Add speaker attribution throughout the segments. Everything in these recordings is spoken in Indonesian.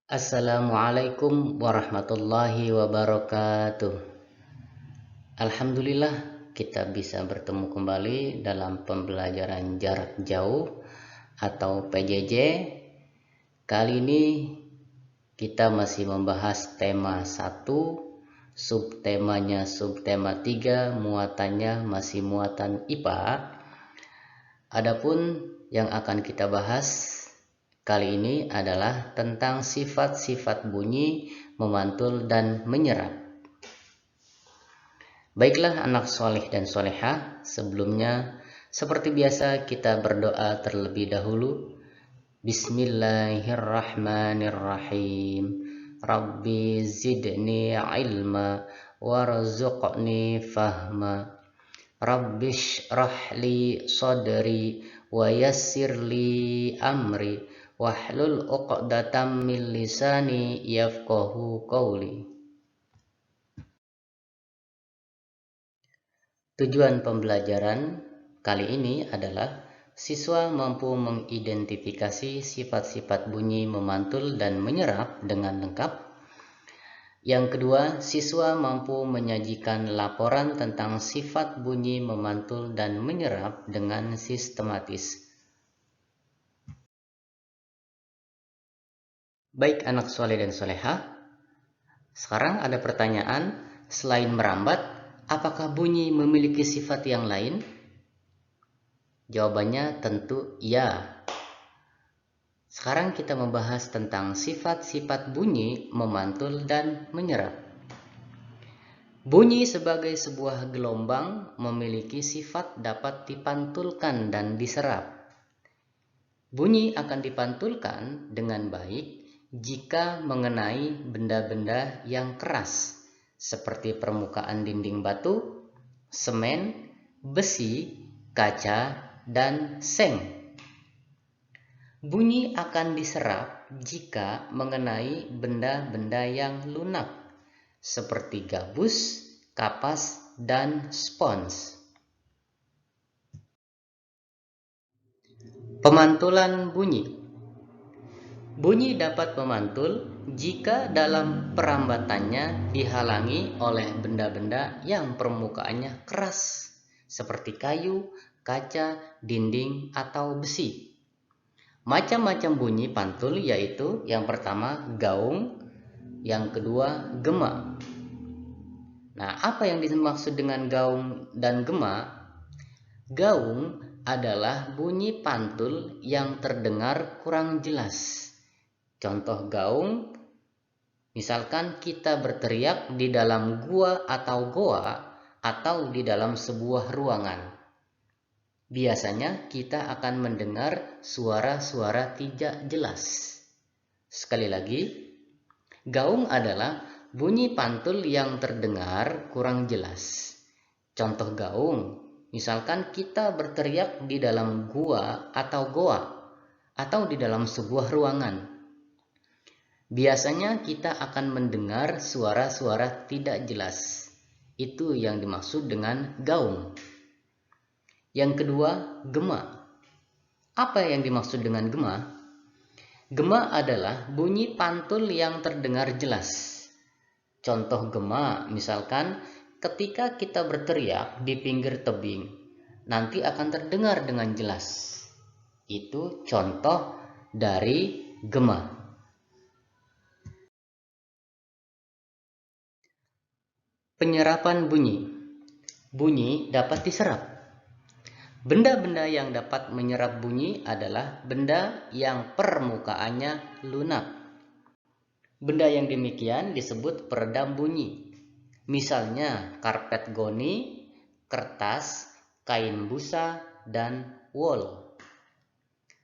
Speaker 1: Assalamualaikum warahmatullahi wabarakatuh. Alhamdulillah kita bisa bertemu kembali dalam pembelajaran jarak jauh atau PJJ. Kali ini kita masih membahas tema 1, subtemanya subtema 3, muatannya masih muatan IPA. Adapun yang akan kita bahas kali ini adalah tentang sifat-sifat bunyi, memantul, dan menyerap. Baiklah anak soleh dan solehah, sebelumnya seperti biasa kita berdoa terlebih dahulu. Bismillahirrahmanirrahim. Rabbi zidni ilma warzuqni fahma. Rabbi shrah li sadri wa yassir li amri wahlul 'uqdatam min lisani yafqahu qawli. Tujuan pembelajaran kali ini adalah siswa mampu mengidentifikasi sifat-sifat bunyi memantul dan menyerap dengan lengkap. Yang kedua, siswa mampu menyajikan laporan tentang sifat bunyi memantul dan menyerap dengan sistematis. Baik anak soleh dan solehah, sekarang ada pertanyaan, selain merambat, apakah bunyi memiliki sifat yang lain? Jawabannya tentu ya. Sekarang kita membahas tentang sifat-sifat bunyi memantul dan menyerap. Bunyi sebagai sebuah gelombang memiliki sifat dapat dipantulkan dan diserap. Bunyi akan dipantulkan dengan baik jika mengenai benda-benda yang keras, seperti permukaan dinding batu, semen, besi, kaca, dan seng. Bunyi akan diserap jika mengenai benda-benda yang lunak, seperti gabus, kapas, dan spons. Pemantulan bunyi. Bunyi dapat memantul jika dalam perambatannya dihalangi oleh benda-benda yang permukaannya keras, seperti kayu, kaca, dinding, atau besi. Macam-macam bunyi pantul yaitu yang pertama gaung, yang kedua gema. Nah, apa yang dimaksud dengan gaung dan gema? Gaung adalah bunyi pantul yang terdengar kurang jelas. Contoh gaung, misalkan kita berteriak di dalam gua atau goa atau di dalam sebuah ruangan. Biasanya kita akan mendengar suara-suara tidak jelas. Sekali lagi, gaung adalah bunyi pantul yang terdengar kurang jelas. Contoh gaung, misalkan kita berteriak di dalam gua atau goa atau di dalam sebuah ruangan. Biasanya kita akan mendengar suara-suara tidak jelas. Itu yang dimaksud dengan gaung. Yang kedua, gema. Apa yang dimaksud dengan gema? Gema adalah bunyi pantul yang terdengar jelas. Contoh gema, misalkan ketika kita berteriak di pinggir tebing, nanti akan terdengar dengan jelas. Itu contoh dari gema. Penyerapan bunyi. Bunyi dapat diserap. Benda-benda yang dapat menyerap bunyi adalah benda yang permukaannya lunak. Benda yang demikian disebut peredam bunyi. Misalnya karpet goni, kertas, kain busa, dan wol.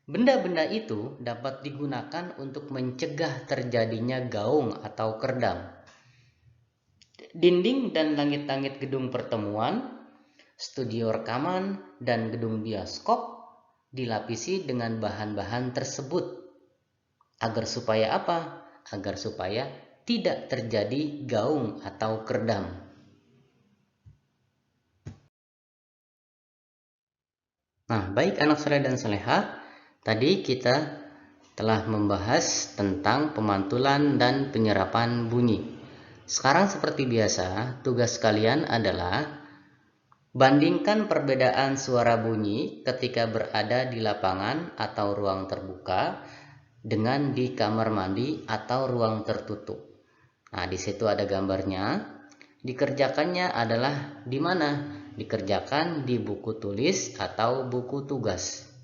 Speaker 1: Benda-benda itu dapat digunakan untuk mencegah terjadinya gaung atau kerdam. Dinding dan langit-langit gedung pertemuan, studio rekaman, dan gedung bioskop dilapisi dengan bahan-bahan tersebut. Agar supaya apa? Agar supaya tidak terjadi gaung atau kerdam. Nah, baik anak soleh dan solehah, tadi kita telah membahas tentang pemantulan dan penyerapan bunyi. Sekarang seperti biasa, tugas kalian adalah bandingkan perbedaan suara bunyi ketika berada di lapangan atau ruang terbuka dengan di kamar mandi atau ruang tertutup. Nah, di situ ada gambarnya. Dikerjakannya adalah di mana? Dikerjakan di buku tulis atau buku tugas.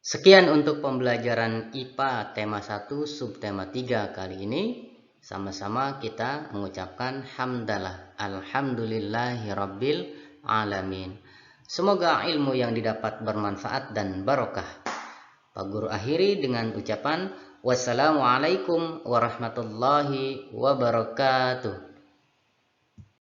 Speaker 1: Sekian untuk pembelajaran IPA tema 1 subtema 3 kali ini. Sama-sama kita mengucapkan hamdalah. Alhamdulillahirabbil alamin. Semoga ilmu yang didapat bermanfaat dan barokah. Pak Guru akhiri dengan ucapan wassalamualaikum warahmatullahi wabarakatuh.